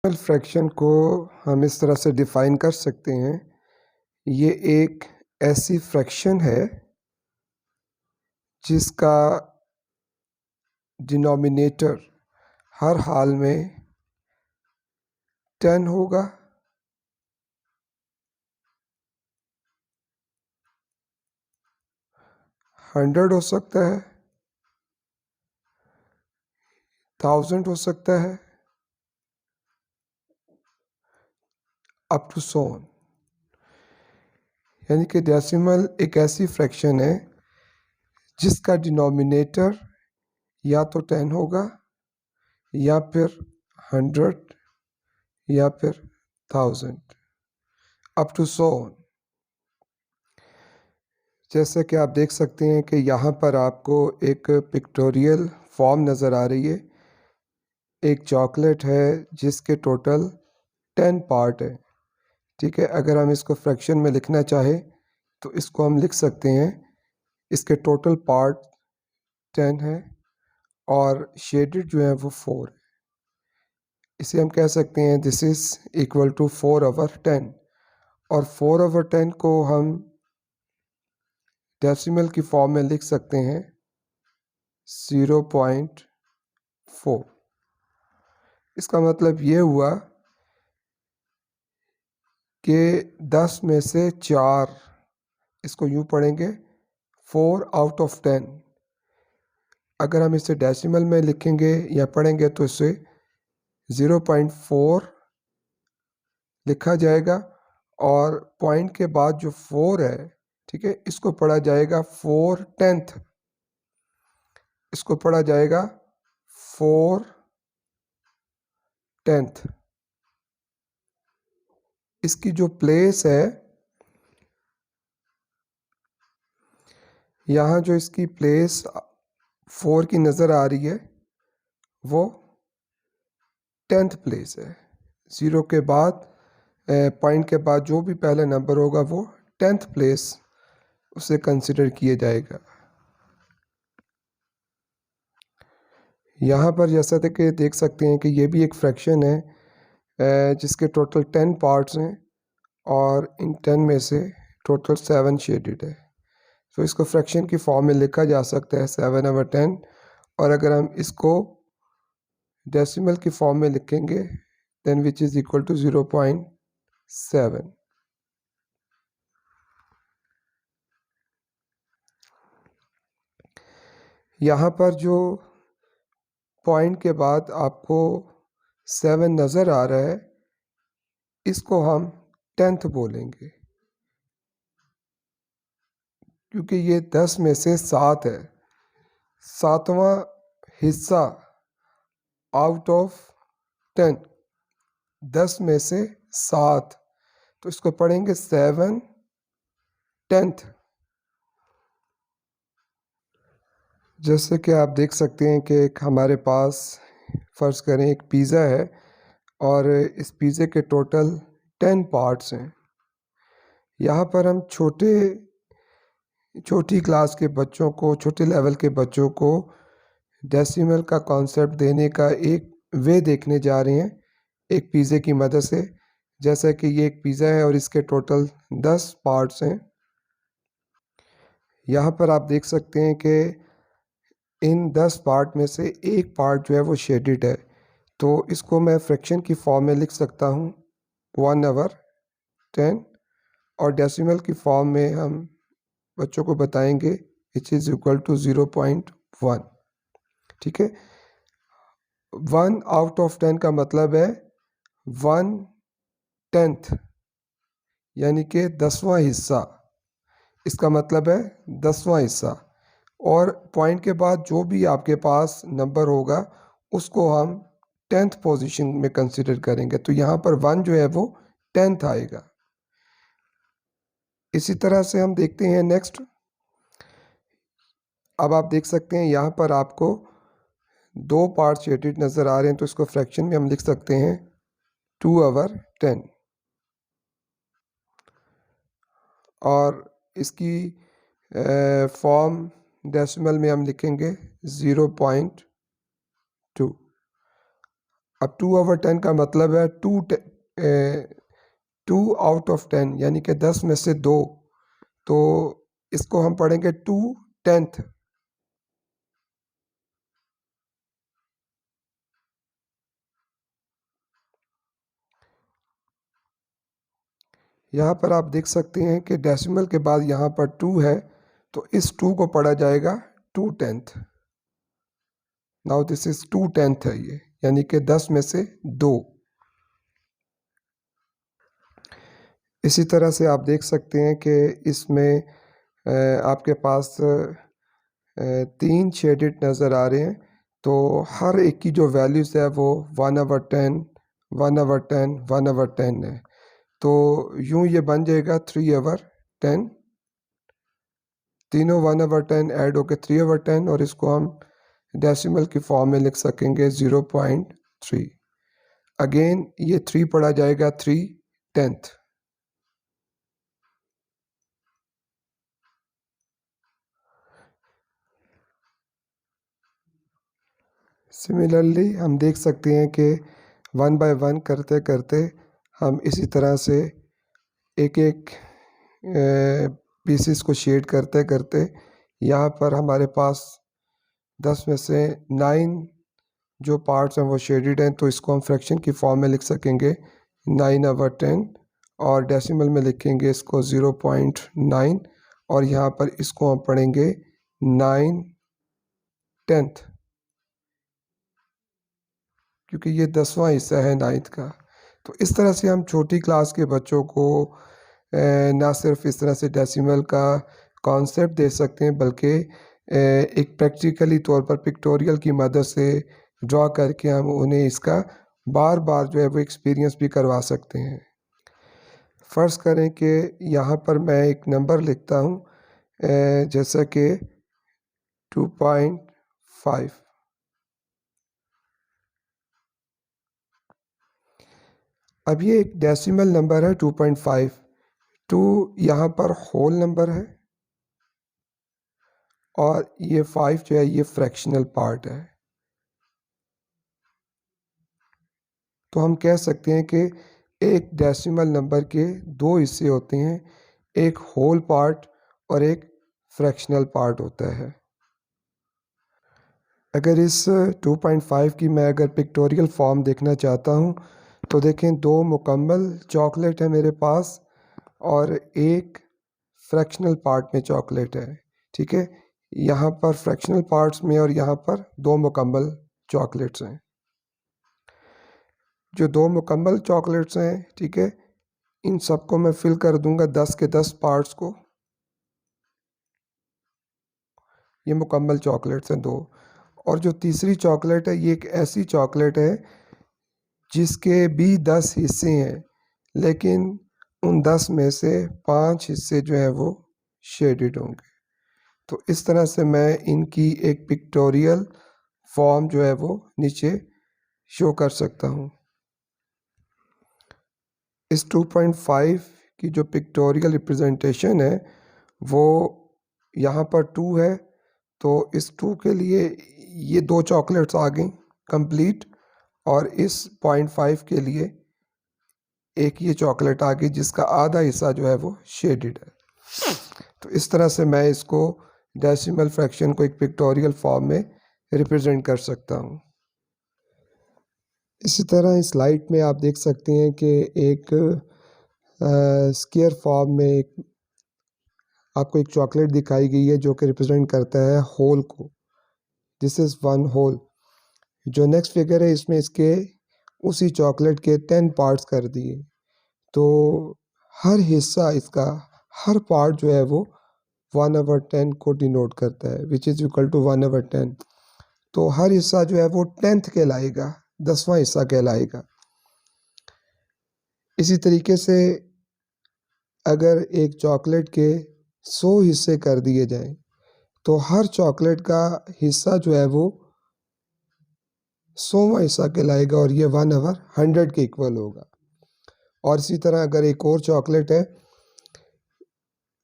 Fraction को हम इस तरह से डिफ़ाइन कर सकते हैं। ये एक ऐसी फ्रैक्शन है जिसका डिनोमिनेटर हर हाल में 10 होगा, हंड्रेड हो सकता है, 1000 हो सकता है, अप टू सो ऑन। यानी कि डेसिमल एक ऐसी फ्रैक्शन है जिसका डिनोमिनेटर या तो 10 होगा या फिर 100 या फिर 1000, अप टू सो ऑन। जैसे कि आप देख सकते हैं कि यहाँ पर आपको एक पिक्टोरियल फॉर्म नज़र आ रही है। एक चॉकलेट है जिसके टोटल 10 पार्ट है। ठीक है, अगर हम इसको फ्रैक्शन में लिखना चाहे तो इसको हम लिख सकते हैं, इसके टोटल पार्ट 10 है और शेडेड जो है वो 4 है। इसे हम कह सकते हैं दिस इज़ इक्वल टू 4/10, और 4/10 को हम डेसिमल की फॉर्म में लिख सकते हैं 0.4। इसका मतलब ये हुआ कि 10 में से 4, इसको यूँ पढ़ेंगे 4/10। अगर हम इसे डेसिमल में लिखेंगे या पढ़ेंगे तो इसे 0.4 लिखा जाएगा, और पॉइंट के बाद जो 4 है, ठीक है, इसको पढ़ा जाएगा 4/10। इसको पढ़ा जाएगा 4/10। इसकी जो प्लेस है, यहाँ जो इसकी प्लेस 4 की नज़र आ रही है वो 10th प्लेस है। 0 के बाद पॉइंट के बाद जो भी पहला नंबर होगा वो 10th प्लेस उसे कंसिडर किया जाएगा। यहाँ पर जैसा कि देख सकते हैं कि ये भी एक फ्रैक्शन है जिसके टोटल 10 पार्ट्स हैं और इन 10 में से टोटल 7 शेडेड है। तो इसको फ्रैक्शन की फॉर्म में लिखा जा सकता है 7/10, और अगर हम इसको डेसिमल की फॉर्म में लिखेंगे then which is equal to 0.7। यहाँ पर जो पॉइंट के बाद आपको 7 नज़र आ रहा है, इसको हम 10th बोलेंगे, क्योंकि ये 10 में से 7 है, 7वां हिस्सा आउट ऑफ 10, 10 में से 7, तो इसको पढ़ेंगे 7/10। जैसे कि आप देख सकते हैं कि एक हमारे पास फ़र्ज़ करें एक पिज़्ज़ा है और इस पिज़्ज़े के टोटल 10 पार्ट्स हैं। यहाँ पर हम छोटी क्लास के बच्चों को, छोटे लेवल के बच्चों को डेसिमल का कॉन्सेप्ट देने का एक वे देखने जा रहे हैं एक पिज़्ज़े की मदद से। जैसा कि ये एक पिज़्ज़ा है और इसके टोटल 10 पार्ट्स हैं। यहाँ पर आप देख सकते हैं कि इन 10 पार्ट में से एक पार्ट जो है वो शेडेड है, तो इसको मैं फ्रैक्शन की फॉर्म में लिख सकता हूँ 1/10, और डेसिमल की फॉर्म में हम बच्चों को बताएंगे विच इज़ इक्वल टू 0.1। ठीक है, 1/10 का मतलब है 1/10, यानी कि 10वां हिस्सा। इसका मतलब है 10वां हिस्सा, और पॉइंट के बाद जो भी आपके पास नंबर होगा उसको हम 10th पोजीशन में कंसिडर करेंगे। तो यहाँ पर 1 जो है वो 10th आएगा। इसी तरह से हम देखते हैं नेक्स्ट। अब आप देख सकते हैं यहाँ पर आपको 2 पार्ट शेडेड नज़र आ रहे हैं, तो इसको फ्रैक्शन में हम लिख सकते हैं 2/10, और इसकी फॉर्म डेसिमल में हम लिखेंगे 0.2। अब 2/10 का मतलब है 2/10 यानी कि 10 में से 2, तो इसको हम पढ़ेंगे 2/10। यहाँ पर आप देख सकते हैं कि डेसिमल के बाद यहाँ पर 2 है, तो इस 2 को पढ़ा जाएगा 2/10। नाउ दिस इज 2/10 है ये, यानी कि 10 में से 2। इसी तरह से आप देख सकते हैं कि इसमें आपके पास 3 शेडेड नज़र आ रहे हैं, तो हर एक की जो वैल्यूज़ है वो 1/10, 1/10, 1/10 है। तो यूँ ये बन जाएगा 3/10, तीनों 1/10 ऐड होकर 3/10, और इसको हम डेसिमल की फॉर्म में लिख सकेंगे 0.3। अगेन ये 3 पढ़ा जाएगा 3/10। सिमिलरली हम देख सकते हैं कि 1 बाय 1 करते करते हम इसी तरह से एक एक पीसीस को शेड करते करते यहाँ पर हमारे पास 10 में से 9 जो पार्ट्स हैं वो शेडेड हैं, तो इसको हम फ्रैक्शन की फॉर्म में लिख सकेंगे 9/10, और डेसिमल में लिखेंगे इसको 0.9, और यहाँ पर इसको हम पढ़ेंगे 9/10, क्योंकि ये 10वां हिस्सा है 9th का। तो इस तरह से हम छोटी क्लास के बच्चों को ना सिर्फ इस तरह से डेसिमल का कॉन्सेप्ट दे सकते हैं, बल्कि एक प्रैक्टिकली तौर पर पिक्टोरियल की मदद से ड्रॉ करके हम उन्हें इसका बार बार जो है वो एक्सपीरियंस भी करवा सकते हैं। फ़र्ज़ करें कि यहाँ पर मैं एक नंबर लिखता हूँ जैसा कि 2.5। अब ये एक डेसिमल नंबर है 2.5। 2 यहाँ पर होल नंबर है, और ये 5 जो है ये फ्रैक्शनल पार्ट है। तो हम कह सकते हैं कि एक डेसिमल नंबर के 2 हिस्से होते हैं, एक होल पार्ट और एक फ्रैक्शनल पार्ट होता है। अगर इस 2.5 की मैं अगर पिक्टोरियल फॉर्म देखना चाहता हूँ, तो देखें 2 मुकम्मल चॉकलेट है मेरे पास, और एक फ्रैक्शनल पार्ट में चॉकलेट है। ठीक है, यहाँ पर फ्रैक्शनल पार्ट्स में और यहाँ पर 2 मुकम्मल चॉकलेट्स हैं। जो 2 मुकम्मल चॉकलेट्स हैं, ठीक है, इन सबको मैं फिल कर दूंगा 10 के 10 पार्ट्स को। ये मुकम्मल चॉकलेट्स हैं 2। और जो तीसरी चॉकलेट है, ये एक ऐसी चॉकलेट है जिसके भी 10 हिस्से हैं, लेकिन उन 10 में से 5 हिस्से जो हैं वो शेडेड होंगे। तो इस तरह से मैं इनकी एक पिक्टोरियल फॉर्म जो है वो नीचे शो कर सकता हूँ। इस 2.5 की जो पिक्टोरियल रिप्रेजेंटेशन है वो यहाँ पर 2 है, तो इस 2 के लिए ये 2 चॉकलेट्स आ गई कंप्लीट, और इस 0.5 के लिए एक ये चॉकलेट आ गई जिसका आधा हिस्सा जो है वो शेडेड है। तो इस तरह से मैं इसको डेसिमल फ्रैक्शन को एक पिक्टोरियल फॉर्म में रिप्रेजेंट कर सकता हूँ। इसी तरह इस स्लाइड में आप देख सकते हैं कि एक स्क्वायर फॉर्म में आपको एक चॉकलेट दिखाई गई है जो कि रिप्रेजेंट करता है होल को। This is 1 whole. जो नेक्स्ट फिगर है इसमें इसके उसी चॉकलेट के 10 पार्ट्स कर दिए, तो हर हिस्सा इसका, हर पार्ट जो है वो 1/10 को डिनोट करता है, विच इज़ इक्वल टू 1/10। तो हर हिस्सा जो है वो 10th कहलाएगा, 10वां हिस्सा कहलाएगा। इसी तरीके से अगर एक चॉकलेट के 100 हिस्से कर दिए जाएं, तो हर चॉकलेट का हिस्सा जो है वो 100वां हिस्सा कहलाएगा, और ये 1/100 के इक्वल होगा। और इसी तरह अगर एक और चॉकलेट है,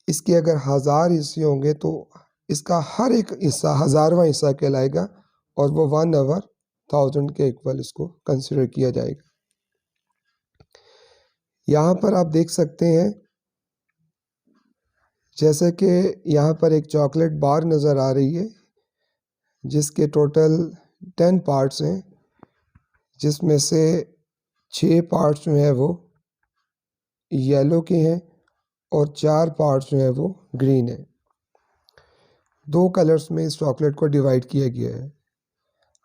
इसके अगर 1000 हिस्से होंगे तो इसका हर एक हिस्सा 1000वां हिस्सा कहलाएगा, और वो 1/1000 1000 के इक्वल इसको कंसिडर किया जाएगा। यहाँ पर आप देख सकते हैं जैसे कि यहाँ पर एक चॉकलेट बार नज़र आ रही है जिसके टोटल 10 पार्ट्स हैं, जिसमें से 6 पार्ट्स जो हैं वो येलो के हैं और 4 पार्ट्स जो हैं वो ग्रीन है। 2 कलर्स में इस चॉकलेट को डिवाइड किया गया है।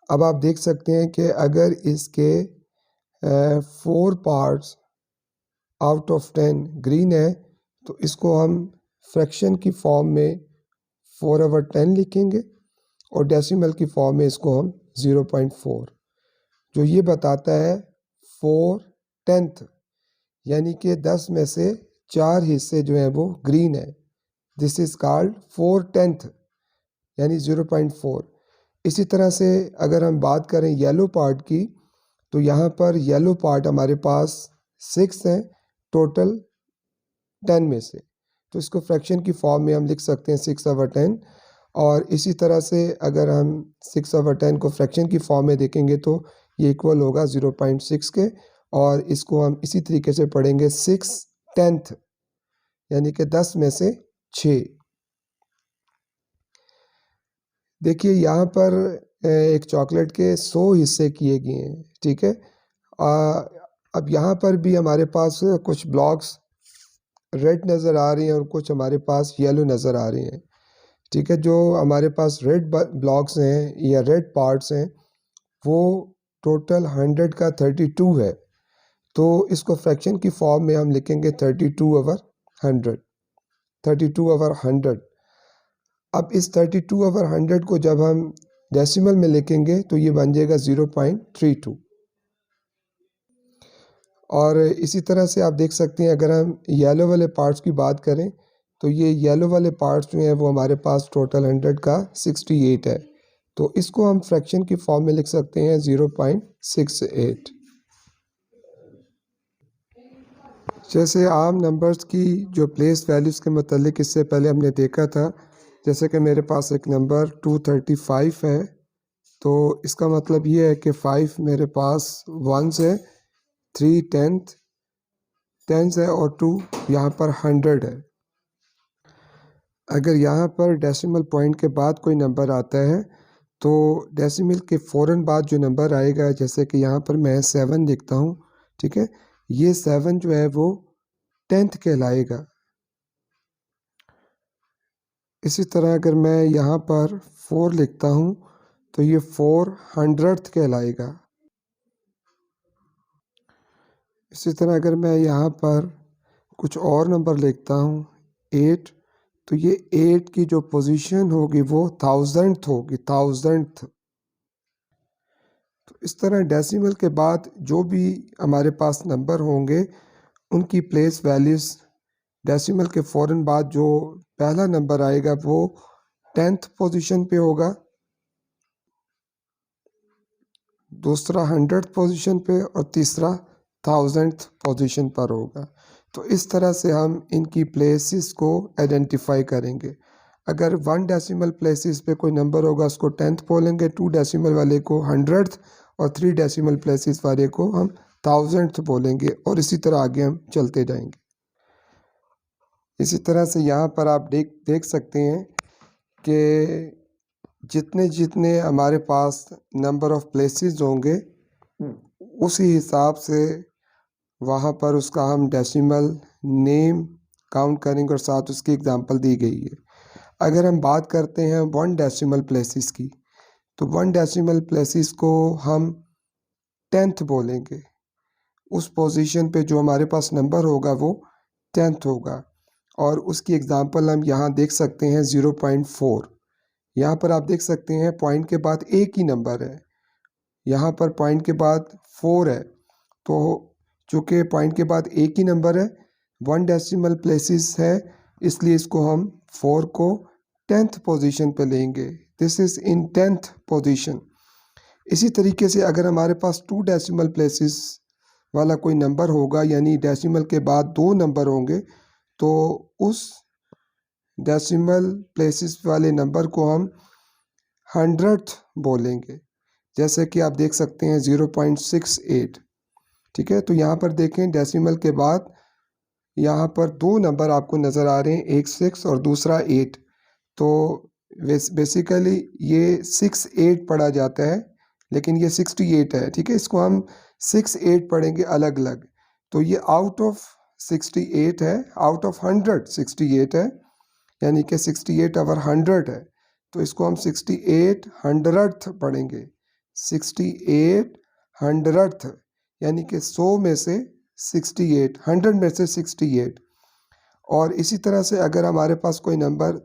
अब आप देख सकते हैं कि अगर इसके 4 पार्ट्स आउट ऑफ 10 ग्रीन है तो इसको हम फ्रैक्शन की फॉर्म में 4/10 लिखेंगे और डेसिमल की फॉर्म में इसको हम 0.4, जो ये बताता है 4/10, यानी कि 10 में से 4 हिस्से जो हैं वो ग्रीन है। दिस इज़ कॉल्ड 4/10 यानी 0.4। इसी तरह से अगर हम बात करें येलो पार्ट की तो यहाँ पर येलो पार्ट हमारे पास 6 हैं टोटल 10 में से, तो इसको फ्रैक्शन की फॉर्म में हम लिख सकते हैं 6/10। और इसी तरह से अगर हम 6/10 को फ्रैक्शन की फॉर्म में देखेंगे तो ये इक्वल होगा 0.6 के, और इसको हम इसी तरीके से पढ़ेंगे 6/10 यानी कि 10 में से 6। देखिए यहाँ पर एक चॉकलेट के 100 हिस्से किए गए हैं, ठीक है। अब यहाँ पर भी हमारे पास कुछ ब्लॉक्स रेड नज़र आ रही हैं और कुछ हमारे पास येलो नज़र आ रही हैं, ठीक है। जो हमारे पास रेड ब्लॉक्स हैं या रेड पार्ट्स हैं वो टोटल 100 का 32 है, तो इसको फ्रैक्शन की फॉर्म में हम लिखेंगे 32/100, 32/100। अब इस 32/100 को जब हम डेसिमल में लिखेंगे तो ये बन जाएगा 0.32। और इसी तरह से आप देख सकते हैं अगर हम येलो वाले पार्ट्स की बात करें तो ये येलो वाले पार्ट्स जो हैं वो हमारे पास टोटल 100 का 68 है, तो इसको हम फ्रैक्शन की फॉर्म में लिख सकते हैं 0.68। जैसे आम नंबर्स की जो प्लेस वैल्यूज़ के मतलब इससे पहले हमने देखा था, जैसे कि मेरे पास एक नंबर 235 है, तो इसका मतलब ये है कि 5 मेरे पास वंस है, 3 टेंस है और 2 यहाँ पर 100 है। अगर यहाँ पर डेसिमल पॉइंट के बाद कोई नंबर आता है तो डेसिमल के फ़ौरन बाद जो नंबर आएगा, जैसे कि यहाँ पर मैं 7 लिखता हूँ, ठीक है, ये 7 जो है वो 10th कहलाएगा। इसी तरह अगर मैं यहाँ पर 4 लिखता हूँ तो ये 400th कहलाएगा। इसी तरह अगर मैं यहाँ पर कुछ और नंबर लिखता हूँ 8, तो ये 8 की जो पोजीशन होगी वो 1000th होगी, 1000th। तो इस तरह डेसिमल के बाद जो भी हमारे पास नंबर होंगे उनकी प्लेस वैल्यूज़ डेसिमल के फ़ौरन बाद जो पहला नंबर आएगा वो 10th पोजीशन पे होगा, दूसरा 100th पोजीशन पे और तीसरा 1000th पोजीशन पर होगा। तो इस तरह से हम इनकी प्लेसेस को आइडेंटिफाई करेंगे। अगर 1 डेसिमल प्लेसेस पे कोई नंबर होगा उसको 10th बोलेंगे, 2 डेसिमल वाले को 100th और 3 डेसिमल प्लेसेस वाले को हम 1000th बोलेंगे, और इसी तरह आगे हम चलते जाएंगे। इसी तरह से यहाँ पर आप देख सकते हैं कि जितने जितने हमारे पास नंबर ऑफ़ प्लेसेस होंगे उसी हिसाब से वहाँ पर उसका हम डेसिमल नेम काउंट करेंगे और साथ उसकी एग्जांपल दी गई है। अगर हम बात करते हैं 1 डेसिमल प्लेसेस की, तो 1 डेसिमल प्लेसेस को हम 10th बोलेंगे। उस पोजीशन पे जो हमारे पास नंबर होगा वो 10th होगा, और उसकी एग्जांपल हम यहाँ देख सकते हैं 0.4। यहाँ पर आप देख सकते हैं पॉइंट के बाद एक ही नंबर है, यहाँ पर पॉइंट के बाद 4 है, तो चूँकि पॉइंट के बाद एक ही नंबर है, 1 डेसिमल प्लेसेस है, इसलिए इसको हम 4 को 10th पोजीशन पे लेंगे। This is in 10th position. इसी तरीके से अगर हमारे पास 2 डेसिमल प्लेसेस वाला कोई नंबर होगा, यानी डेसिमल के बाद 2 नंबर होंगे, तो उस डेसिमल प्लेसेस वाले नंबर को हम 100th बोलेंगे। जैसे कि आप देख सकते हैं 0.68। ठीक है, तो यहाँ पर देखें डेसिमल के बाद यहाँ पर दो नंबर आपको नज़र आ रहे हैं, एक 6 और दूसरा 8। तो बेसिकली ये 68 पढ़ा जाता है, लेकिन ये 68 है। ठीक है, इसको हम 68 पढ़ेंगे अलग अलग। तो ये आउट ऑफ 68 है, आउट ऑफ 100 68 है, यानी कि 68 ओवर 100 है। तो इसको हम 68 हंड्रेड्थ पढ़ेंगे, 68 हंड्रेड्थ, यानी कि 100 में से 68, 100 में से 68। और इसी तरह से अगर हमारे पास कोई नंबर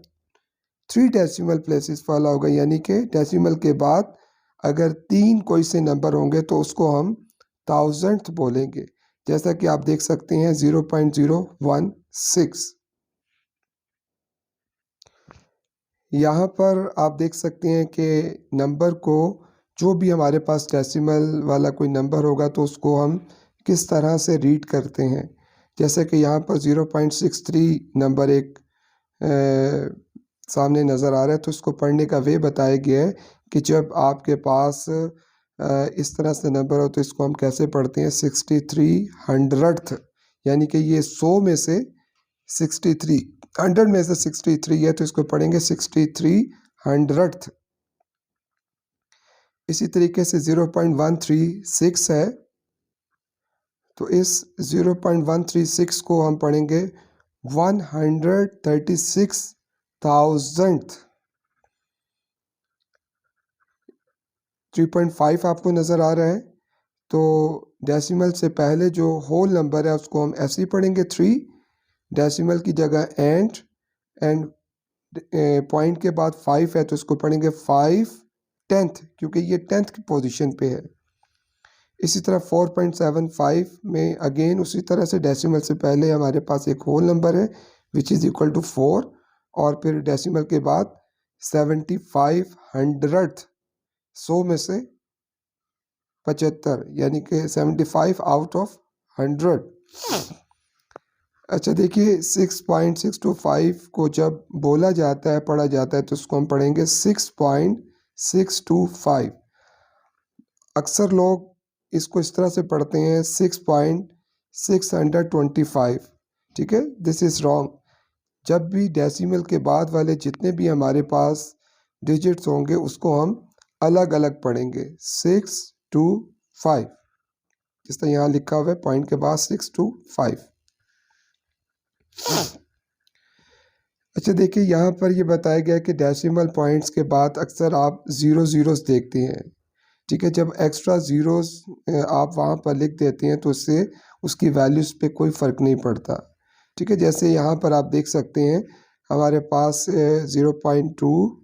3 डेसिमल प्लेसेस वाला होगा, यानी कि डेसिमल के बाद अगर 3 कोई से नंबर होंगे तो उसको हम थाउजेंड्थ बोलेंगे। जैसा कि आप देख सकते हैं 0.016। यहाँ पर आप देख सकते हैं कि नंबर को, जो भी हमारे पास डेसिमल वाला कोई नंबर होगा तो उसको हम किस तरह से रीड करते हैं। जैसे कि यहाँ पर 0.63 नंबर एक सामने नज़र आ रहा है, तो इसको पढ़ने का वे बताया गया है कि जब आपके पास इस तरह से नंबर हो तो इसको हम कैसे पढ़ते हैं, 63 हंड्रेड्थ, यानी कि ये 100 में से 63, 100 में से 63 है, तो इसको पढ़ेंगे 63 हंड्रेड्थ। इसी तरीके से 0.136 है, तो इस 0.136 को हम पढ़ेंगे 136,000th। 3.5 आपको नज़र आ रहा है, तो डेसिमल से पहले जो होल नंबर है उसको हम ऐसे ही पढ़ेंगे 3, डेसिमल की जगह एंड पॉइंट के बाद 5 है तो इसको पढ़ेंगे 5 10th, क्योंकि ये 10th की पोजीशन पे है। इसी तरह 4.75 में अगेन उसी तरह से डेसिमल से पहले हमारे पास एक होल नंबर है विच इज़ इक्वल टू 4, और फिर डेसिमल के बाद 75 हंड्रेड्थ, 100 में से 75, यानी कि 75 आउट ऑफ 100। अच्छा देखिए 6.625 को जब बोला जाता है, पढ़ा जाता है, तो उसको हम पढ़ेंगे 6.625। अक्सर लोग इसको इस तरह से पढ़ते हैं 6.625। ठीक है, दिस इज़ रॉन्ग। जब भी डेसिमल के बाद वाले जितने भी हमारे पास डिजिट्स होंगे उसको हम अलग अलग पढ़ेंगे, 6 to 5, जिस तरह यहाँ लिखा हुआ है पॉइंट के बाद 6 to 5। अच्छा देखिए यहाँ पर ये बताया गया कि डेसिमल पॉइंट्स के बाद अक्सर आप ज़ीरोस देखते हैं। ठीक है, जब एक्स्ट्रा ज़ीरोस आप वहाँ पर लिख देते हैं तो उससे उसकी वैल्यूज़ पे कोई फ़र्क नहीं पड़ता। ठीक है, जैसे यहाँ पर आप देख सकते हैं हमारे पास 0.2,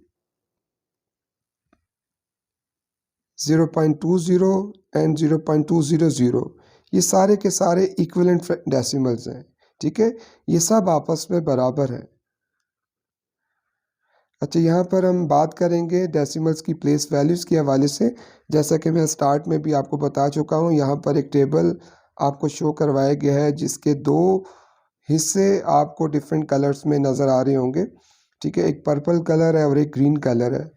0.20 एंड 0.200, ये सारे के सारे इक्विवेलेंट डेसिमल्स हैं। ठीक है, ये सब आपस में बराबर हैं। अच्छा यहाँ पर हम बात करेंगे डेसिमल्स की प्लेस वैल्यूज़ के हवाले से। जैसा कि मैं स्टार्ट में भी आपको बता चुका हूँ, यहाँ पर एक टेबल आपको शो करवाया गया है जिसके दो हिस्से आपको डिफरेंट कलर्स में नज़र आ रहे होंगे। ठीक है, एक पर्पल कलर है और एक ग्रीन कलर है।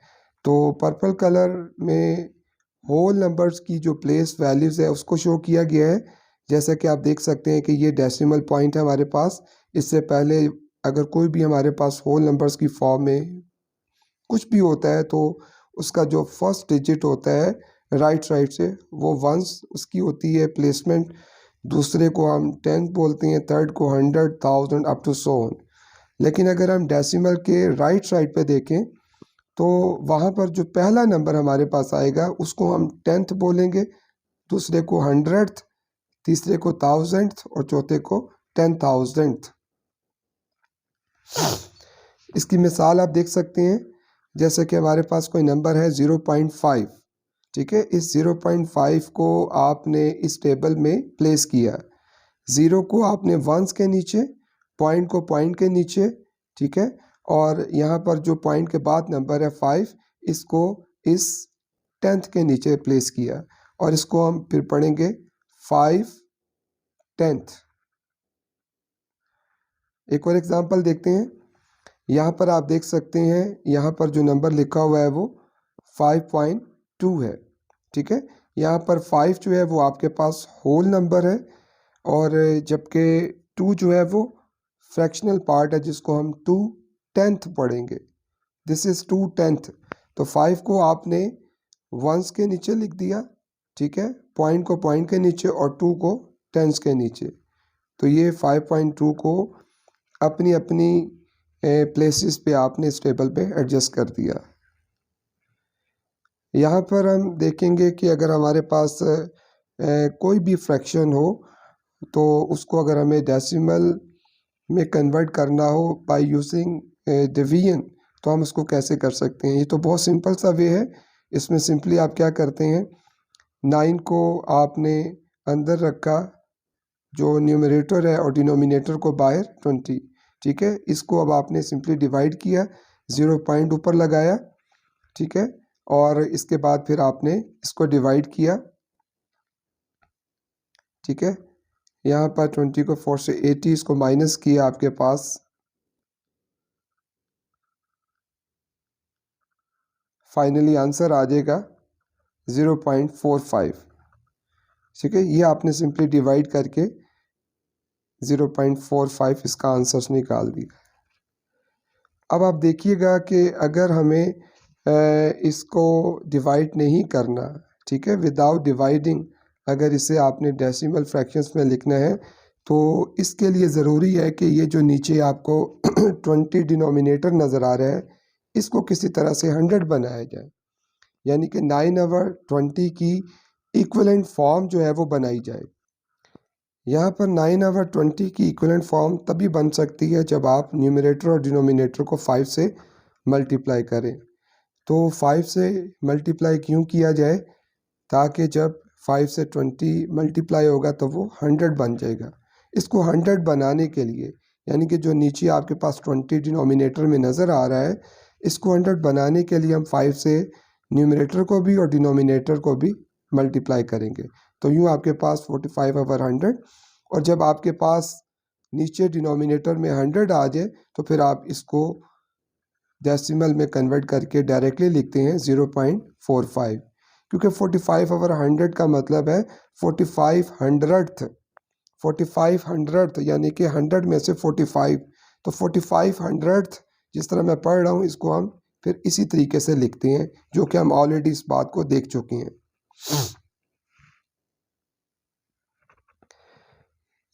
तो पर्पल कलर में होल नंबर्स की जो प्लेस वैल्यूज़ है उसको शो किया गया है। जैसा कि आप देख सकते हैं कि ये डेसिमल पॉइंट है हमारे पास। इससे पहले अगर कोई भी हमारे पास होल नंबर्स की फॉर्म में कुछ भी होता है तो उसका जो फर्स्ट डिजिट होता है राइट साइड से वो वंस उसकी होती है प्लेसमेंट। दूसरे को हम 10 बोलते हैं, थर्ड को 100, 1000 अप टू 100। लेकिन अगर हम डेसिमल के राइट साइड पे देखें तो वहाँ पर जो पहला नंबर हमारे पास आएगा उसको हम 10th बोलेंगे, दूसरे को 100th, तीसरे को 1000th और चौथे को 10,000th। इसकी मिसाल आप देख सकते हैं, जैसे कि हमारे पास कोई नंबर है 0.5। ठीक है, इस 0.5 को आपने इस टेबल में प्लेस किया, ज़ीरो को आपने वंस के नीचे, पॉइंट को पॉइंट के नीचे। ठीक है, और यहाँ पर जो पॉइंट के बाद नंबर है 5, इसको इस 10th के नीचे प्लेस किया, और इसको हम फिर पढ़ेंगे 5 10th। एक और एग्जांपल देखते हैं। यहाँ पर आप देख सकते हैं यहाँ पर जो नंबर लिखा हुआ है वो 5.2 है। ठीक है। यहाँ पर 5 जो है वो आपके पास होल नंबर है, और जबकि 2 जो है वो फ्रैक्शनल पार्ट है जिसको हम 2/10 पढ़ेंगे। This is 2/10। तो 5 को आपने वंस के नीचे लिख दिया, ठीक है, पॉइंट को पॉइंट के नीचे और 2 को टेंस के नीचे। तो ये 5.2 को अपनी अपनी प्लेसेस पे आपने इस टेबल पे एडजस्ट कर दिया। यहाँ पर हम देखेंगे कि अगर हमारे पास कोई भी फ्रैक्शन हो तो उसको अगर हमें डेसिमल में कन्वर्ट करना हो बाय यूजिंग डिवीजन, तो हम उसको कैसे कर सकते हैं। ये तो बहुत सिंपल सा वे है। इसमें सिंपली आप क्या करते हैं, 9 को आपने अंदर रखा जो न्यूमरेटर है और डिनोमिनेटर को बाहर 20, ठीक है। इसको अब आपने सिंपली डिवाइड किया, 0 पॉइंट ऊपर लगाया, ठीक है, और इसके बाद फिर आपने इसको डिवाइड किया, ठीक है। यहाँ पर 20 को 4 से 80 इसको माइनस किया, आपके पास फाइनली आंसर आ जाएगा 0.45, ठीक है। ये आपने सिंपली डिवाइड करके 0.45 इसका आंसर निकाल दिया। अब आप देखिएगा कि अगर हमें इसको डिवाइड नहीं करना, ठीक है, विदाउट डिवाइडिंग, अगर इसे आपने डेसिमल फ्रैक्शंस में लिखना है तो इसके लिए ज़रूरी है कि ये जो नीचे आपको 20 डिनोमिनेटर नज़र आ रहा है इसको किसी तरह से 100 बनाया जाए, यानी कि 9/20 की इक्विवेलेंट फॉर्म जो है वो बनाई जाए। यहाँ पर 9/20 की इक्विवेलेंट फॉर्म तभी बन सकती है जब आप न्यूमरेटर और डिनोमिनेटर को 5 से मल्टीप्लाई करें। तो 5 से मल्टीप्लाई क्यों किया जाए, ताकि जब 5 से 20 मल्टीप्लाई होगा तो वो 100 बन जाएगा। इसको 100 बनाने के लिए, यानी कि जो नीचे आपके पास 20 डिनोमिनेटर में नज़र आ रहा है, इसको 100 बनाने के लिए हम 5 से न्यूमरेटर को भी और डिनोमिनेटर को भी मल्टीप्लाई करेंगे। तो यूँ आपके पास 45/100, और जब आपके पास नीचे डिनोमिनेटर में 100 आ जाए तो फिर आप इसको डेसिमल में कन्वर्ट करके डायरेक्टली लिखते हैं 0.45, क्योंकि 45/100 का मतलब है 4500th, यानी कि 100 में से 45। तो 4500th जिस तरह मैं पढ़ रहा हूँ इसको हम फिर इसी तरीके से लिखते हैं, जो कि हम ऑलरेडी इस बात को देख चुके हैं।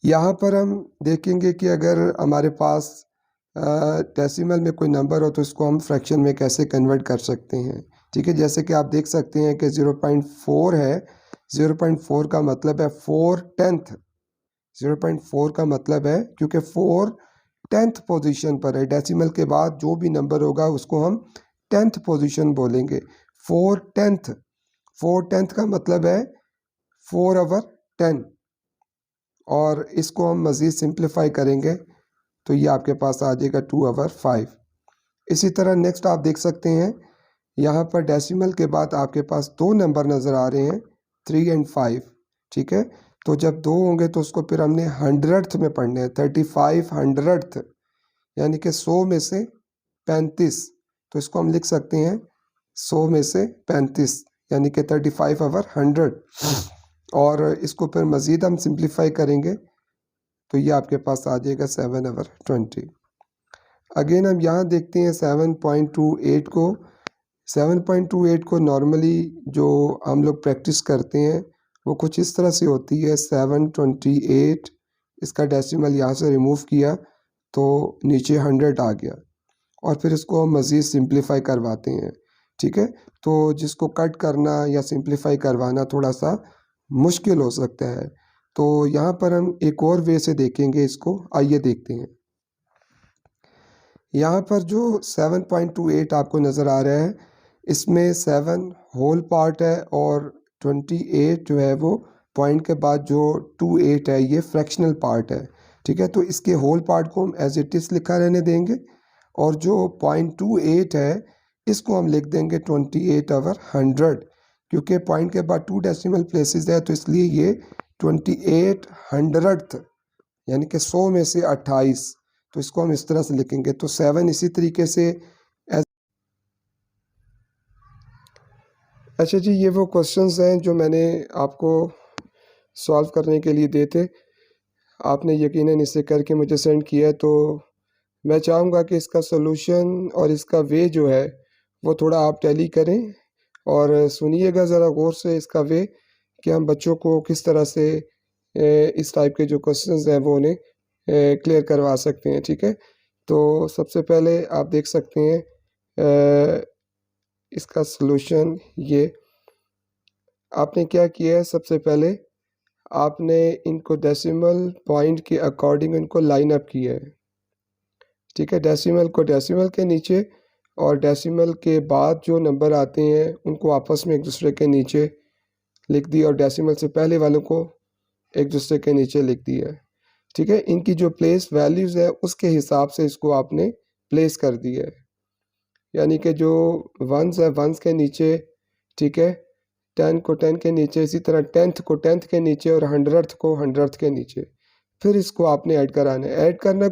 यहाँ पर हम देखेंगे कि अगर हमारे पास डेसिमल में कोई नंबर हो तो इसको हम फ्रैक्शन में कैसे कन्वर्ट कर सकते हैं, ठीक है। जैसे कि आप देख सकते हैं कि 0.4 है, 0.4 का मतलब है 4/10। 0.4 का मतलब है क्योंकि 4/10 पोजीशन पर है, डेसिमल के बाद जो भी नंबर होगा उसको हम 10th पोजीशन बोलेंगे। 4/10, 4/10 का मतलब है 4/10, और इसको हम मज़ीद सिंप्लीफाई करेंगे तो ये आपके पास आ जाएगा 2/5। इसी तरह नेक्स्ट आप देख सकते हैं यहाँ पर डेसिमल के बाद आपके पास 2 नंबर नज़र आ रहे हैं, 3 और 5, ठीक है। तो जब 2 होंगे तो उसको फिर हमने 100th में पढ़ने हैं, 3500th, यानी कि 100 में से 35। तो इसको हम लिख सकते हैं 100 में से 35, यानी कि 35/100, और इसको फिर मज़ीद हम सिंप्लीफाई करेंगे तो ये आपके पास आ जाएगा 7/20। अगेन हम यहाँ देखते हैं 7.28 को। 7.28 को नॉर्मली जो हम लोग प्रैक्टिस करते हैं वो कुछ इस तरह से होती है, 728, इसका डेसिमल यहाँ से रिमूव किया तो नीचे 100 आ गया, और फिर इसको हम मज़ीद सिंप्लीफाई करवाते हैं, ठीक है। तो जिसको कट करना या सिंप्लीफाई करवाना थोड़ा सा मुश्किल हो सकता है, तो यहाँ पर हम एक और वे से देखेंगे इसको। आइए देखते हैं। यहाँ पर जो 7.28 आपको नज़र आ रहा है, इसमें 7 होल पार्ट है और 28 जो है वो पॉइंट के बाद जो 28 है ये फ्रैक्शनल पार्ट है, ठीक है। तो इसके होल पार्ट को हम एज इट इज़ लिखा रहने देंगे, और जो 0.28 है इसको हम लिख देंगे 28/100, क्योंकि पॉइंट के बाद 2 डेसिमल प्लेसेस है तो इसलिए ये 2800th, यानी कि 100 में से 28। तो इसको हम इस तरह से लिखेंगे। तो 7 इसी तरीके से अच्छा जी, ये वो क्वेश्चंस हैं जो मैंने आपको सॉल्व करने के लिए दिए थे। आपने यकीनन इसे करके मुझे सेंड किया है, तो मैं चाहूँगा कि इसका सॉल्यूशन और इसका वे जो है वो थोड़ा आप टैली करें और सुनिएगा ज़रा गौर से इसका वे कि हम बच्चों को किस तरह से इस टाइप के जो क्वेश्चंस हैं वो उन्हें क्लियर करवा सकते हैं, ठीक है? तो सबसे पहले आप देख सकते हैं इसका सॉल्यूशन ये आपने क्या किया है। सबसे पहले आपने इनको डेसिमल पॉइंट के अकॉर्डिंग इनको लाइन अप किया है, ठीक है? डेसिमल को डेसिमल के नीचे और डेसिमल के बाद जो नंबर आते हैं उनको आपस में एक दूसरे के नीचे लिख दिया और डेसिमल से पहले वालों को एक दूसरे के नीचे लिख दिया है, ठीक है? इनकी जो प्लेस वैल्यूज़ है उसके हिसाब से इसको आपने प्लेस कर दिया है, यानी कि जो वंस है वंस के नीचे, ठीक है? 10 को 10 के नीचे, इसी तरह 10th को 10th के नीचे और 100th को 100th के नीचे। फिर इसको आपने ऐड कराना है। ऐड करना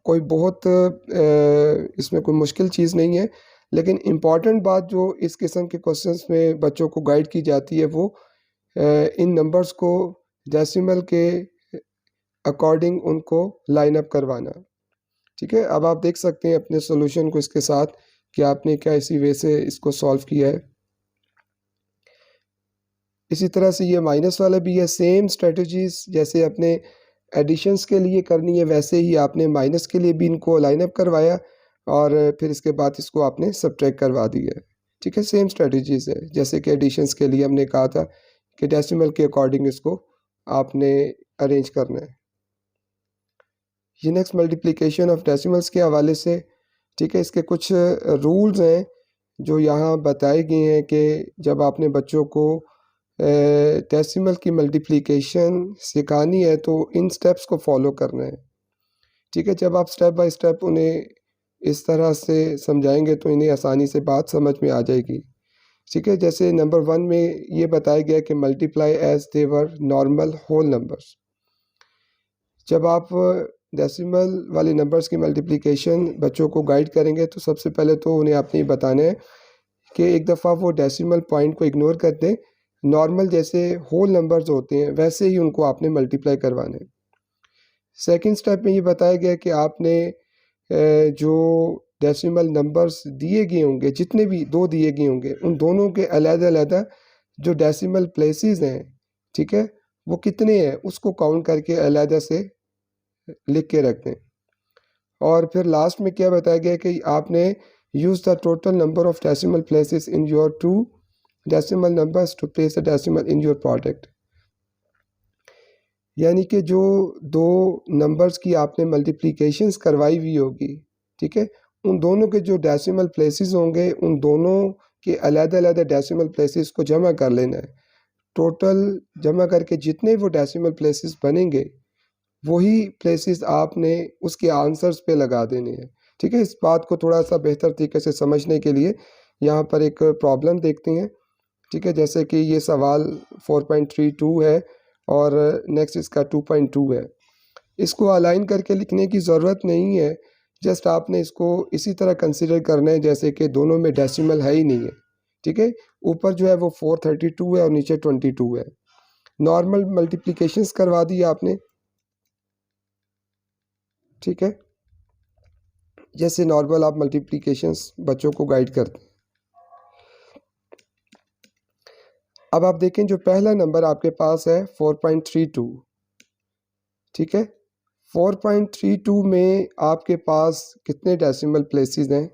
कोई बहुत इसमें कोई मुश्किल चीज़ नहीं है, लेकिन इम्पॉर्टेंट बात जो इस किस्म के क्वेश्चंस में बच्चों को गाइड की जाती है वो इन नंबर्स को डेसिमल के अकॉर्डिंग उनको लाइन अप करवाना, ठीक है? अब आप देख सकते हैं अपने सॉल्यूशन को इसके साथ कि आपने क्या इसी वे से इसको सॉल्व किया है। इसी तरह से ये माइनस वाला भी है, सेम स्ट्रेटजीज जैसे अपने एडिशंस के लिए करनी है वैसे ही आपने माइनस के लिए भी इनको लाइन अप करवाया और फिर इसके बाद इसको आपने सब्ट्रैक्ट करवा दिया है, ठीक है? सेम स्ट्रेटजीज है जैसे कि एडिशंस के लिए हमने कहा था कि डेसिमल के अकॉर्डिंग इसको आपने अरेंज करना है। ये नेक्स्ट मल्टीप्लिकेशन ऑफ डेसिमल्स के हवाले से, ठीक है? इसके कुछ रूल्स हैं जो यहाँ बताए गए हैं कि जब आपने बच्चों को डेसिमल की मल्टीप्लिकेशन सिखानी है तो इन स्टेप्स को फॉलो करना है, ठीक है? जब आप स्टेप बाय स्टेप उन्हें इस तरह से समझाएंगे तो इन्हें आसानी से बात समझ में आ जाएगी, ठीक है? जैसे नंबर 1 में ये बताया गया कि multiply as they were normal whole numbers. जब आप डेसिमल वाले नंबर्स की मल्टीप्लिकेशन बच्चों को गाइड करेंगे तो सबसे पहले तो उन्हें आपने ये बताना है कि एक दफ़ा वो डेसिमल पॉइंट को इग्नोर कर दें, नॉर्मल जैसे होल नंबर्स होते हैं वैसे ही उनको आपने मल्टीप्लाई करवाना है। सेकंड स्टेप में ये बताया गया कि आपने जो डेसिमल नंबर्स दिए गए होंगे, जितने भी 2 दिए गए होंगे, उन दोनों के अलग-अलग जो डेसिमल प्लेसेस हैं, ठीक है? वो कितने हैं उसको काउंट करके अलग से लिख के रख दें। और फिर लास्ट में क्या बताया गया कि आपने use the total number of decimal places in your two decimal numbers to place the decimal in your product, यानी कि जो दो नंबर्स की आपने मल्टीप्लिकेशंस करवाई हुई होगी, ठीक है? उन दोनों के जो डेसिमल प्लेसेस होंगे उन दोनों के अलग-अलग डेसिमल प्लेसेस को जमा कर लेना है। टोटल जमा करके जितने वो डेसिमल प्लेसेस बनेंगे वही प्लेसेस आपने उसके आंसर्स पे लगा देने हैं, ठीक है? इस बात को थोड़ा सा बेहतर तरीके से समझने के लिए यहाँ पर एक प्रॉब्लम देखते हैं, ठीक है? जैसे कि ये सवाल 4.32 है और नेक्स्ट इसका 2.2 है। इसको अलाइन करके लिखने की ज़रूरत नहीं है, जस्ट आपने इसको इसी तरह कंसिडर करना है जैसे कि दोनों में डेसिमल है ही नहीं है, ठीक है? ऊपर जो है वो 432 है और नीचे 22 है। नॉर्मल मल्टीप्लिकेशंस करवा दी आपने, ठीक है? जैसे नॉर्मल आप मल्टीप्लिकेशंस बच्चों को गाइड करते हैं। अब आप देखें जो पहला नंबर आपके पास है 4.32, ठीक है? 4.32 में आपके पास कितने डेसिमल प्लेसेस हैं?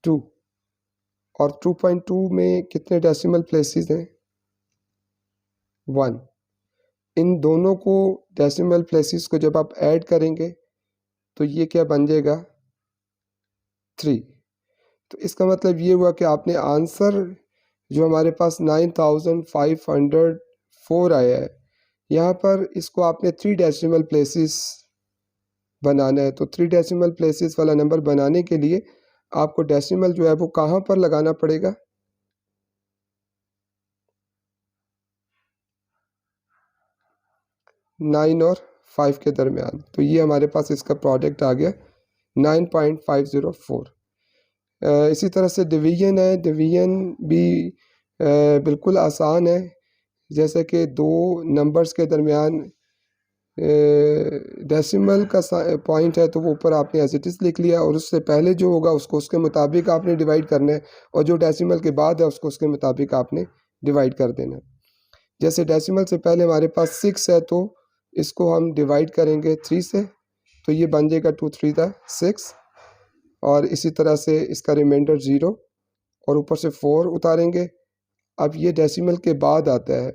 2। और 2.2 में कितने डेसिमल प्लेसेस हैं? 1। इन दोनों को डेसिमल प्लेसेस को जब आप ऐड करेंगे तो ये क्या बन जाएगा? 3। तो इसका मतलब ये हुआ कि आपने आंसर जो हमारे पास 9504 आया है, यहाँ पर इसको आपने 3 डेसिमल प्लेसेस बनाना है। तो 3 डेसिमल प्लेसेस वाला नंबर बनाने के लिए आपको डेसिमल जो है वो कहाँ पर लगाना पड़ेगा? 9 और 5 के दरमियान। तो ये हमारे पास इसका प्रोडक्ट आ गया 9.504। इसी तरह से डिवीजन है, डिवीजन भी बिल्कुल आसान है। जैसे कि दो नंबर्स के दरमियान डेसिमल का पॉइंट है तो वो ऊपर आपने एज इट इज़ लिख लिया, और उससे पहले जो होगा उसको उसके मुताबिक आपने डिवाइड करना है, और जो डेसिमल के बाद है उसको उसके मुताबिक आपने डिवाइड कर देना है। जैसे डेसिमल से पहले हमारे पास 6 है तो इसको हम डिवाइड करेंगे 3 से, तो ये बन जाएगा 2 3 दा 6, और इसी तरह से इसका रिमाइंडर 0, और ऊपर से 4 उतारेंगे। अब ये डेसिमल के बाद आता है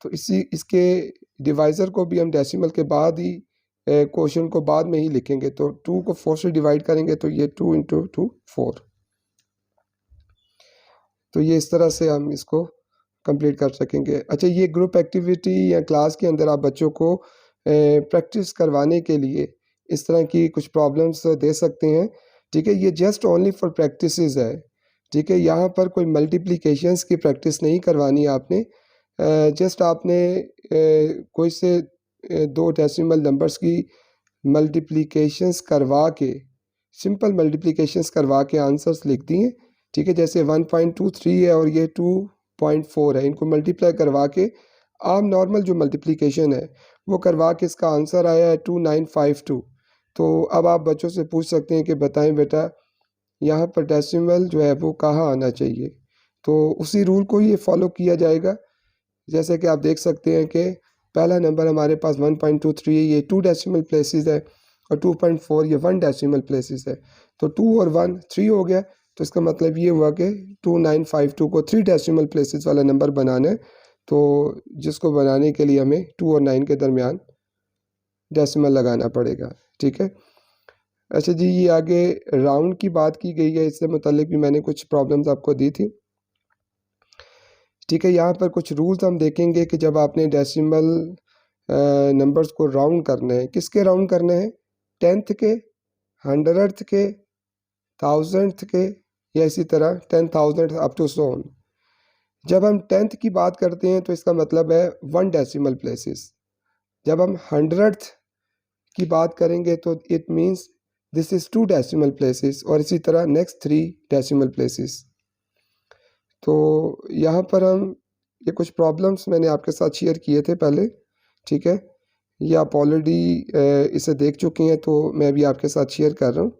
तो इसके डिवाइज़र को भी हम डेसिमल के बाद ही क्वोशंट को बाद में ही लिखेंगे। तो 2 को 4 से डिवाइड करेंगे तो ये 2 इंटू 2 4। तो ये इस तरह से हम इसको कंप्लीट कर सकेंगे। अच्छा, ये ग्रुप एक्टिविटी या क्लास के अंदर आप बच्चों को प्रैक्टिस करवाने के लिए इस तरह की कुछ प्रॉब्लम्स दे सकते हैं। ठीक है, ये जस्ट ओनली फॉर प्रैक्टिसेस है। ठीक है, यहाँ पर कोई मल्टीप्लिकेशंस की प्रैक्टिस नहीं करवानी आपने। जस्ट आपने कोई से दो डेसिमल नंबर्स की मल्टीप्लिकेशंस करवा के, सिंपल मल्टीप्लिकेशंस करवा के आंसर्स लिख दिए। ठीक है, जैसे 1.23 है और ये 2.4 है, इनको मल्टीप्लाई करवा के आप नॉर्मल जो मल्टीप्लिकेशन है वो करवा के इसका आंसर आया है 2952। तो अब आप बच्चों से पूछ सकते हैं कि बताएं बेटा यहाँ पर डेसिमल जो है वो कहाँ आना चाहिए। तो उसी रूल को ये फॉलो किया जाएगा। जैसे कि आप देख सकते हैं कि पहला नंबर हमारे पास 1.23 है, ये 2 डेसिमल प्लेसेस है, और 2.4 ये 1 डेसिमल प्लेसेस है। तो 2 और 1 3 हो गया, तो इसका मतलब ये हुआ कि 2952 को 3 डेसिमल प्लेसेस वाला नंबर बनाना है। तो जिसको बनाने के लिए हमें 2 और 9 के दरमियान डेसिमल लगाना पड़ेगा। ठीक है। अच्छा जी, ये आगे राउंड की बात की गई है, इससे मुतालिक भी मैंने कुछ प्रॉब्लम्स आपको दी थी। ठीक है, यहाँ पर कुछ रूल्स हम देखेंगे कि जब आपने डेसिमल नंबर्स को राउंड करना है, किसके राउंड करना है, 10th के, 100th के, 1000th के, या इसी तरह 10,000 अप टू सो ऑन। जब हम 10th की बात करते हैं तो इसका मतलब है 1 डेसिमल प्लेसेस। जब हम 100th की बात करेंगे तो it means this is 2 decimal places, और इसी तरह नेक्स्ट 3 डेसिमल प्लेसेस। तो यहाँ पर हम ये कुछ प्रॉब्लम्स मैंने आपके साथ शेयर किए थे पहले। ठीक है, ये आप ऑलरेडी इसे देख चुके हैं, तो मैं अभी आपके साथ शेयर कर रहा हूँ।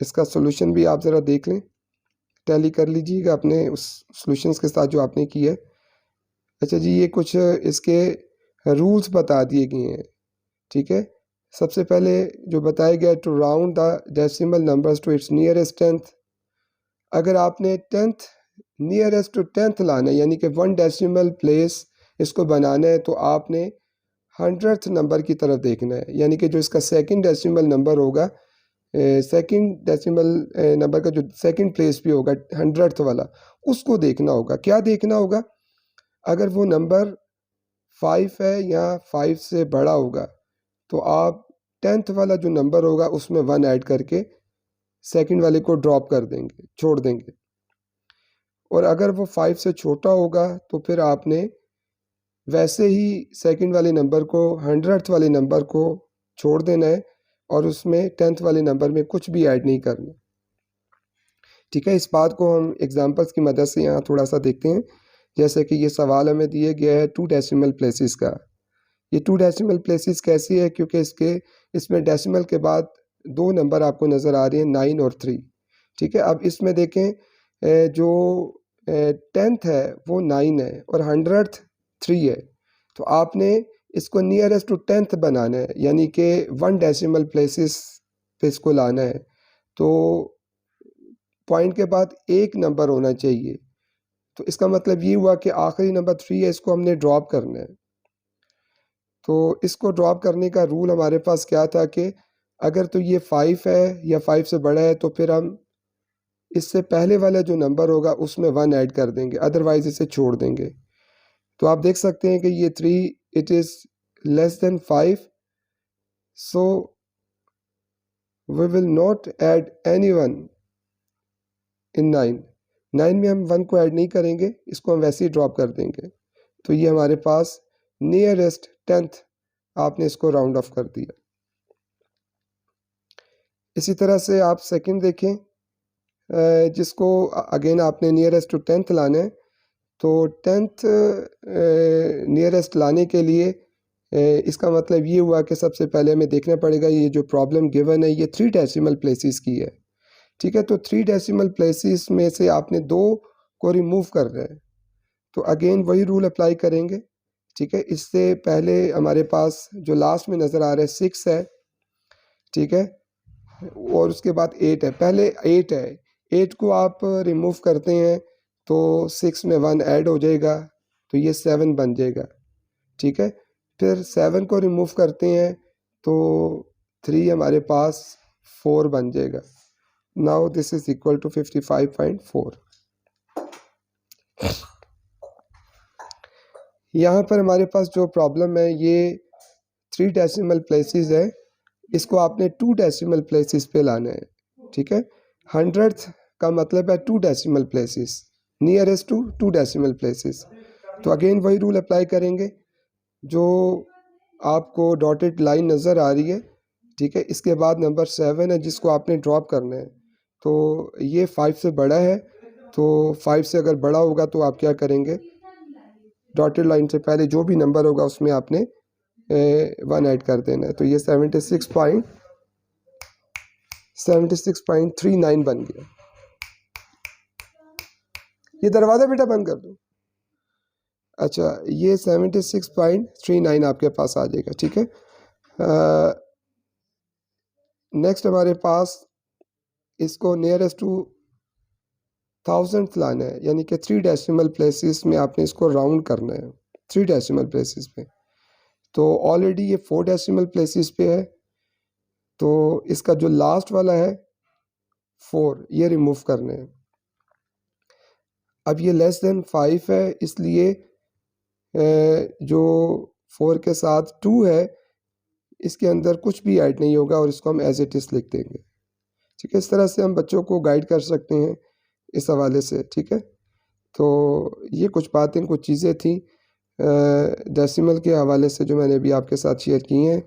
इसका सॉल्यूशन भी आप ज़रा देख लें, टैली कर लीजिएगा अपने उस सॉल्यूशंस के साथ जो आपने किया है। अच्छा जी, ये कुछ इसके रूल्स बता दिए गए हैं। ठीक है, सबसे पहले जो बताया गया, to round the decimal numbers to its nearest 10th। अगर आपने 10th नियरेस्ट टू 10th लाना है, यानी कि 1 डेसिमल प्लेस इसको बनाना है, तो आपने 100th नंबर की तरफ देखना है, यानी कि जो इसका सेकंड डेसिमल नंबर होगा, सेकंड डेसिमल नंबर का जो सेकंड प्लेस भी होगा 100th वाला, उसको देखना होगा। क्या देखना होगा, अगर वो नंबर 5 है या 5 से बड़ा होगा तो आप 10th वाला जो नंबर होगा उसमें 1 ऐड करके सेकंड वाले को ड्रॉप कर देंगे, छोड़ देंगे। और अगर वो 5 से छोटा होगा तो फिर आपने वैसे ही सेकंड वाले नंबर को 100th वाले नंबर को छोड़ देना है, और उसमें 10th वाले नंबर में कुछ भी ऐड नहीं करना। ठीक है, इस बात को हम एग्जांपल्स की मदद से यहाँ थोड़ा सा देखते हैं। जैसे कि ये सवाल हमें दिया गया है 2 डेसिमल प्लेसेस का। ये 2 डेसिमल प्लेसेस कैसी है, क्योंकि इसमें डेसिमल के बाद 2 नंबर आपको नज़र आ रहे हैं, 9 और 3। ठीक है, अब इसमें देखें जो 10th है वो 9 है और 100th 3 है। तो आपने इसको नियरेस्ट टू 10th बनाना है, यानी कि 1 डेसिमल प्लेसेस पे इसको लाना है। तो पॉइंट के बाद एक नंबर होना चाहिए, तो इसका मतलब ये हुआ कि आखिरी नंबर 3 है, इसको हमने ड्रॉप करना है। तो इसको ड्रॉप करने का रूल हमारे पास क्या था कि अगर तो ये 5 है या 5 से बड़ा है तो फिर हम इससे पहले वाला जो नंबर होगा उसमें 1 ऐड कर देंगे, अदरवाइज़ इसे छोड़ देंगे। तो आप देख सकते हैं कि ये 3 it is less than 5, so we will not add anyone in 9 में हम 1 को ऐड नहीं करेंगे, इसको हम वैसे ही ड्रॉप कर देंगे। तो ये हमारे पास नियरेस्ट 10th आपने इसको राउंड ऑफ कर दिया। इसी तरह से आप सेकंड देखें, जिसको अगेन आपने नियरेस्ट टू 10th लाना है। तो 10th नियरेस्ट लाने के लिए इसका मतलब ये हुआ कि सबसे पहले हमें देखना पड़ेगा ये जो प्रॉब्लम गिवन है ये 3 डेसिमल प्लेसेस की है, ठीक है। तो 3 डेसिमल प्लेसेस में से आपने 2 को रिमूव करना है, तो अगेन वही रूल अप्लाई करेंगे, ठीक है। इससे पहले हमारे पास जो लास्ट में नज़र आ रहा है 6 है, ठीक है, और उसके बाद 8 है। पहले 8 है, 8 को आप रिमूव करते हैं तो 6 में 1 ऐड हो जाएगा, तो ये 7 बन जाएगा, ठीक है। फिर 7 को रिमूव करते हैं तो 3 हमारे पास 4 बन जाएगा। Now this is equal to 55.4। यहाँ पर हमारे पास जो प्रॉब्लम है ये 3 डेसिमल प्लेसेस है, इसको आपने 2 डेसिमल प्लेसेस पे लाना है, ठीक है। 100th का मतलब है 2 decimal places, nearest to 2 decimal places. तो अगेन वही रूल अप्लाई करेंगे जो आपको डॉटेड लाइन नज़र आ रही है, ठीक है। इसके बाद नंबर 7 है जिसको आपने ड्रॉप करना है, तो ये 5 से बड़ा है, तो 5 से अगर बड़ा होगा तो आप क्या करेंगे, डॉटेड लाइन से पहले जो भी नंबर होगा उसमें आपने 1 ऐड कर देना है। तो ये 76.39 बन गया। ये दरवाज़ा बेटा बंद कर दो। अच्छा, ये 76.39 आपके पास आ जाएगा, ठीक है। नेक्स्ट हमारे पास इसको नियरेस्ट टू 1000th लाना है, यानी कि 3 डेसिमल प्लेसेस में आपने इसको राउंड करना है 3 डेसिमल प्लेसेस पे। तो ऑलरेडी ये 4 डेसिमल प्लेसेस पे है, तो इसका जो लास्ट वाला है 4 ये रिमूव करने हैं। अब ये लेस देन 5 है, इसलिए जो 4 के साथ 2 है इसके अंदर कुछ भी ऐड नहीं होगा और इसको हम एज इट इज़ लिख देंगे, ठीक है। इस तरह से हम बच्चों को गाइड कर सकते हैं इस हवाले से, ठीक है। तो ये कुछ बातें, कुछ चीज़ें थी डेसिमल के हवाले से जो मैंने अभी आपके साथ शेयर की हैं।